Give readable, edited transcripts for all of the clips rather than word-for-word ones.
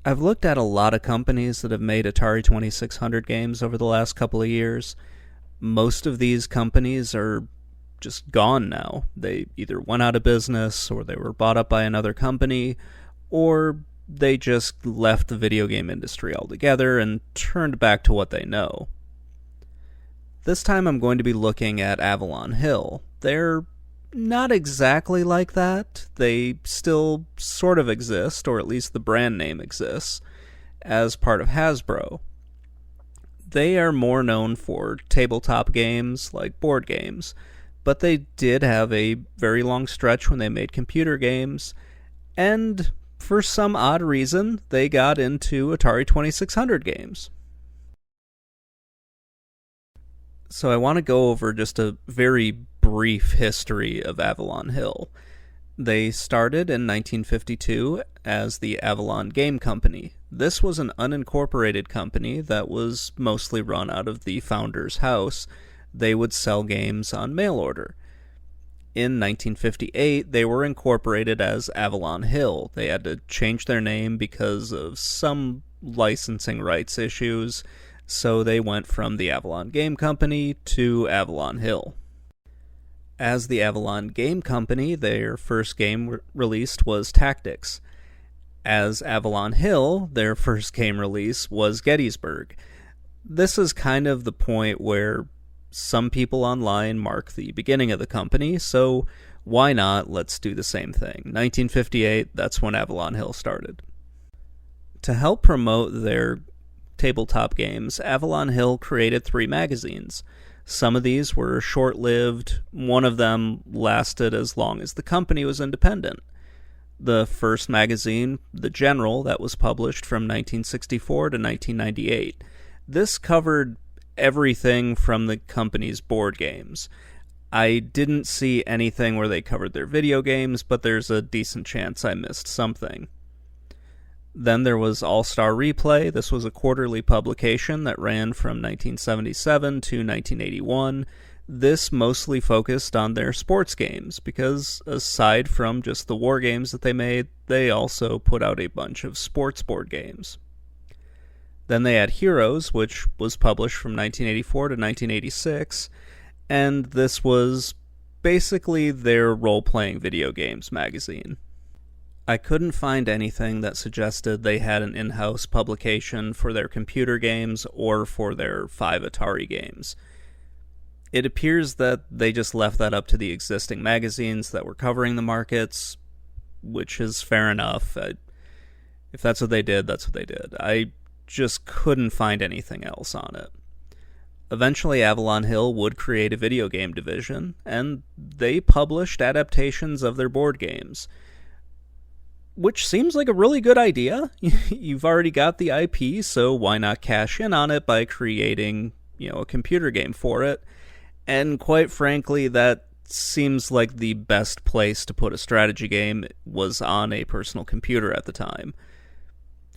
I've looked at a lot of companies that have made Atari 2600 games over the last couple of years. Most of these companies are just gone now. They either went out of business, or they were bought up by another company, or they just left the video game industry altogether and turned back to what they know. This time I'm going to be looking at Avalon Hill. They're not exactly like that. They still sort of exist, or at least the brand name exists, as part of Hasbro. They are more known for tabletop games like board games, but they did have a very long stretch when they made computer games, and for some odd reason, they got into Atari 2600 games. So I want to go over just a very brief history of Avalon Hill. They started in 1952 as the Avalon Game Company. This was an unincorporated company that was mostly run out of the founder's house. They would sell games on mail order. In 1958, they were incorporated as Avalon Hill. They had to change their name because of some licensing rights issues, so they went from the Avalon Game Company to Avalon Hill. As the Avalon Game Company, their first game released was Tactics. As Avalon Hill, their first game release was Gettysburg. This is kind of the point where some people online mark the beginning of the company, so why not? Let's do the same thing. 1958, that's when Avalon Hill started. To help promote their tabletop games, Avalon Hill created 3 magazines. Some of these were short-lived. One of them lasted as long as the company was independent. The first magazine, The General, that was published from 1964 to 1998. This covered everything from the company's board games. I didn't see anything where they covered their video games, but there's a decent chance I missed something. Then there was All-Star Replay. This was a quarterly publication that ran from 1977 to 1981. This mostly focused on their sports games, because aside from just the war games that they made, they also put out a bunch of sports board games. Then they had Heroes, which was published from 1984 to 1986, and this was basically their role-playing video games magazine. I couldn't find anything that suggested they had an in-house publication for their computer games or for their 5 Atari games. It appears that they just left that up to the existing magazines that were covering the markets, which is fair enough. If that's what they did, that's what they did. I just couldn't find anything else on it. Eventually, Avalon Hill would create a video game division, and they published adaptations of their board games, which seems like a really good idea. You've already got the IP, so why not cash in on it by creating, a computer game for it? And quite frankly, that seems like the best place to put a strategy game was on a personal computer at the time.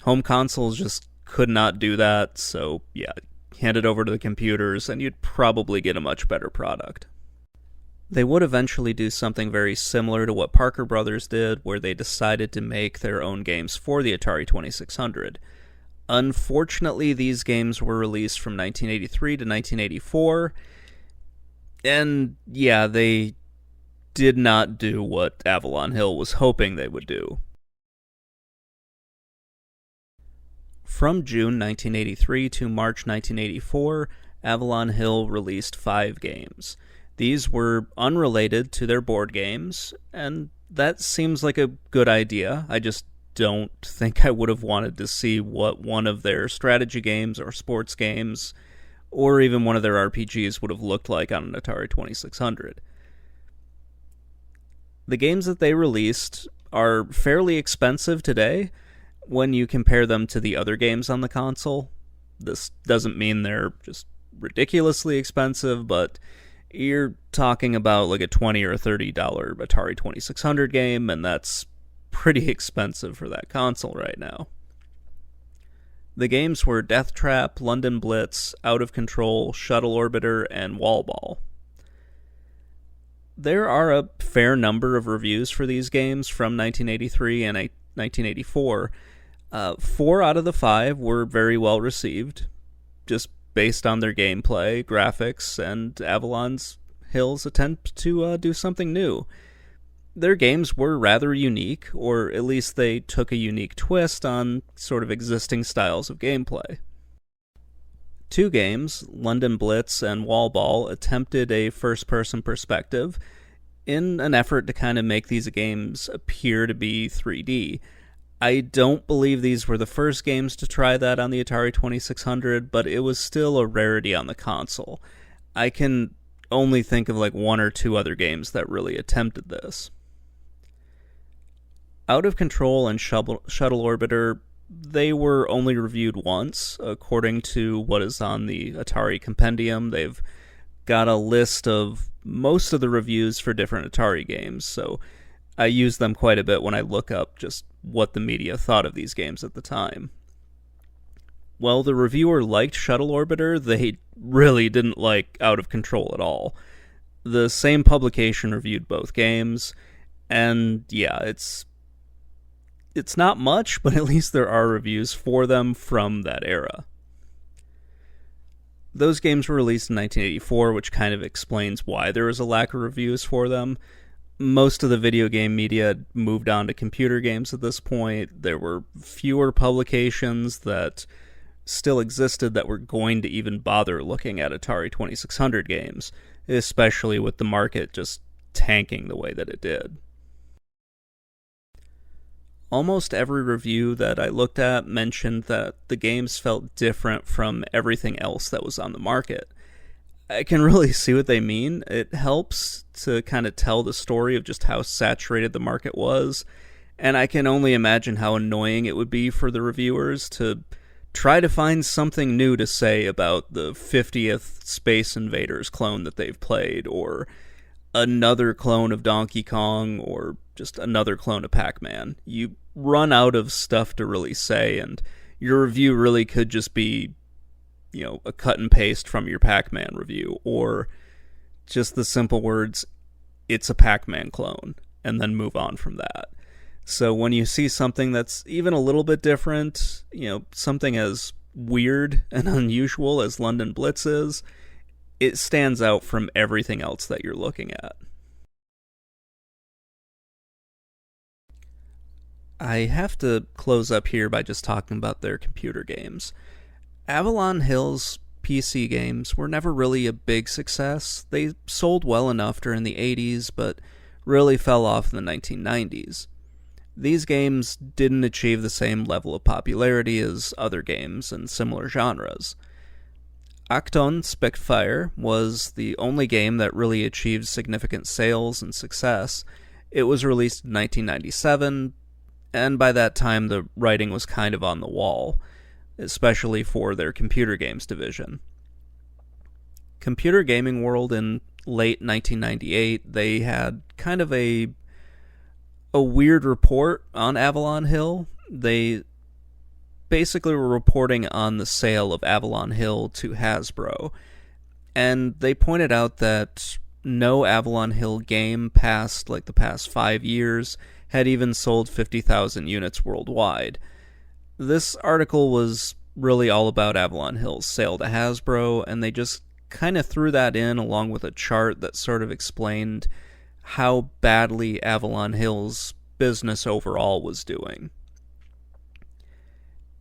Home consoles just could not do that, so yeah, hand it over to the computers and you'd probably get a much better product. They would eventually do something very similar to what Parker Brothers did, where they decided to make their own games for the Atari 2600. Unfortunately, these games were released from 1983 to 1984, and yeah, they did not do what Avalon Hill was hoping they would do. From June 1983 to March 1984, Avalon Hill released 5 games. These were unrelated to their board games, and that seems like a good idea. I just don't think I would have wanted to see what one of their strategy games or sports games, or even one of their RPGs would have looked like on an Atari 2600. The games that they released are fairly expensive today when you compare them to the other games on the console. This doesn't mean they're just ridiculously expensive, but you're talking about like a $20 or $30 Atari 2600 game, and that's pretty expensive for that console right now. The games were Death Trap, London Blitz, Out of Control, Shuttle Orbiter, and Wall Ball. There are a fair number of reviews for these games from 1983 and 1984. Four out of the five were very well received, just based on their gameplay, graphics, and Avalon's Hill's attempt to do something new. Their games were rather unique, or at least they took a unique twist on sort of existing styles of gameplay. Two games, London Blitz and Wall Ball, attempted a first-person perspective in an effort to kind of make these games appear to be 3D. I don't believe these were the first games to try that on the Atari 2600, but it was still a rarity on the console. I can only think of like one or two other games that really attempted this. Out of Control and Shuttle Orbiter, they were only reviewed once, according to what is on the Atari Compendium. They've got a list of most of the reviews for different Atari games, so I use them quite a bit when I look up just what the media thought of these games at the time. Well, the reviewer liked Shuttle Orbiter, they really didn't like Out of Control at all. The same publication reviewed both games, and yeah, it's not much, but at least there are reviews for them from that era. Those games were released in 1984, which kind of explains why there was a lack of reviews for them. Most of the video game media had moved on to computer games at this point. There were fewer publications that still existed that were going to even bother looking at Atari 2600 games, especially with the market just tanking the way that it did. Almost every review that I looked at mentioned that the games felt different from everything else that was on the market. I can really see what they mean. It helps to kind of tell the story of just how saturated the market was, and I can only imagine how annoying it would be for the reviewers to try to find something new to say about the 50th Space Invaders clone that they've played, or another clone of Donkey Kong, or just another clone of Pac-Man. You run out of stuff to really say, and your review really could just be, a cut and paste from your Pac-Man review, or just the simple words, it's a Pac-Man clone, and then move on from that. So when you see something that's even a little bit different, something as weird and unusual as London Blitz is, it stands out from everything else that you're looking at. I have to close up here by just talking about their computer games. Avalon Hill's PC games were never really a big success. They sold well enough during the 80s, but really fell off in the 1990s. These games didn't achieve the same level of popularity as other games in similar genres. Achtung Spitfire was the only game that really achieved significant sales and success. It was released in 1997, and by that time the writing was kind of on the wall, especially for their computer games division. Computer Gaming World in late 1998, they had kind of a weird report on Avalon Hill. They basically were reporting on the sale of Avalon Hill to Hasbro, and they pointed out that no Avalon Hill game past the past 5 years had even sold 50,000 units worldwide. This article was really all about Avalon Hill's sale to Hasbro, and they just kind of threw that in along with a chart that sort of explained how badly Avalon Hill's business overall was doing.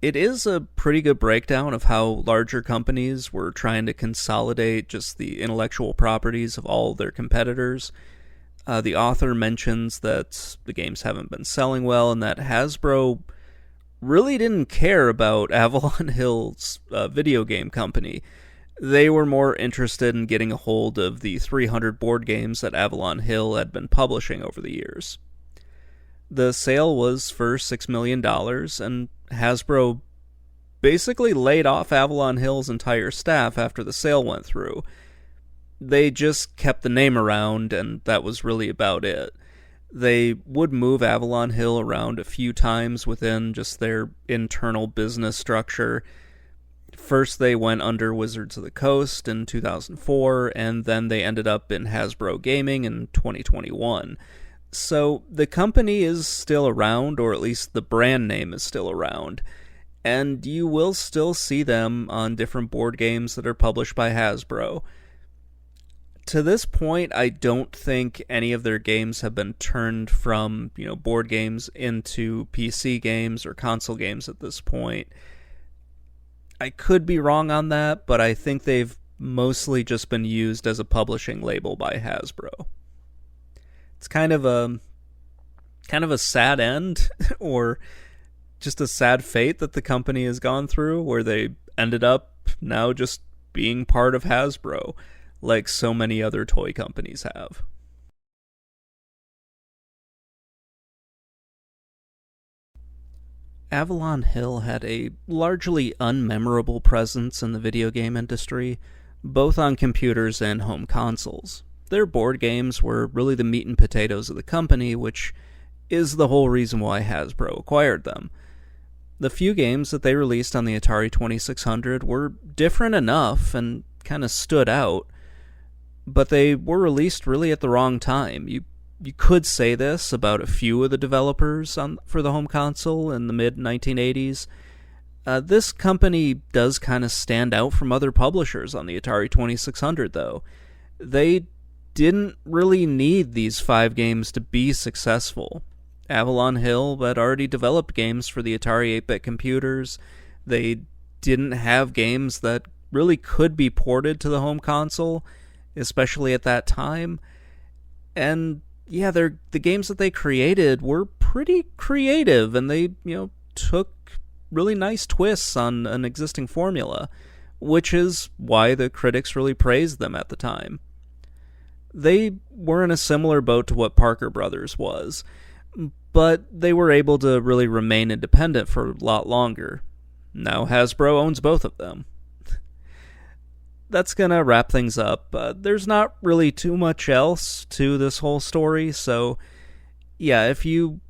It is a pretty good breakdown of how larger companies were trying to consolidate just the intellectual properties of all their competitors. The author mentions that the games haven't been selling well and that Hasbro really didn't care about Avalon Hill's video game company. They were more interested in getting a hold of the 300 board games that Avalon Hill had been publishing over the years. The sale was for $6 million, and Hasbro basically laid off Avalon Hill's entire staff after the sale went through. They just kept the name around, and that was really about it. They would move Avalon Hill around a few times within just their internal business structure. First, they went under Wizards of the Coast in 2004, and then they ended up in Hasbro Gaming in 2021. So the company is still around, or at least the brand name is still around, and you will still see them on different board games that are published by Hasbro. To this point, I don't think any of their games have been turned from, board games into PC games or console games at this point. I could be wrong on that, but I think they've mostly just been used as a publishing label by Hasbro. It's kind of a sad end or just a sad fate that the company has gone through, where they ended up now just being part of Hasbro, like so many other toy companies have. Avalon Hill had a largely unmemorable presence in the video game industry, both on computers and home consoles. Their board games were really the meat and potatoes of the company, which is the whole reason why Hasbro acquired them. The few games that they released on the Atari 2600 were different enough and kind of stood out, but they were released really at the wrong time. You could say this about a few of the developers for the home console in the mid 1980s. This company does kind of stand out from other publishers on the Atari 2600, though. They didn't really need these 5 games to be successful. Avalon Hill had already developed games for the Atari 8-bit computers. They didn't have games that really could be ported to the home console, especially at that time. And yeah, the games that they created were pretty creative, and they, took really nice twists on an existing formula, which is why the critics really praised them at the time. They were in a similar boat to what Parker Brothers was, but they were able to really remain independent for a lot longer. Now Hasbro owns both of them. That's gonna wrap things up. There's not really too much else to this whole story, so yeah, if you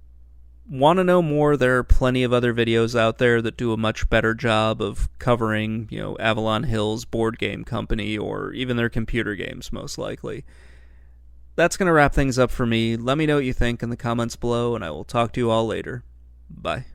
want to know more, there are plenty of other videos out there that do a much better job of covering, Avalon Hill's board game company, or even their computer games, most likely. That's going to wrap things up for me. Let me know what you think in the comments below, and I will talk to you all later. Bye.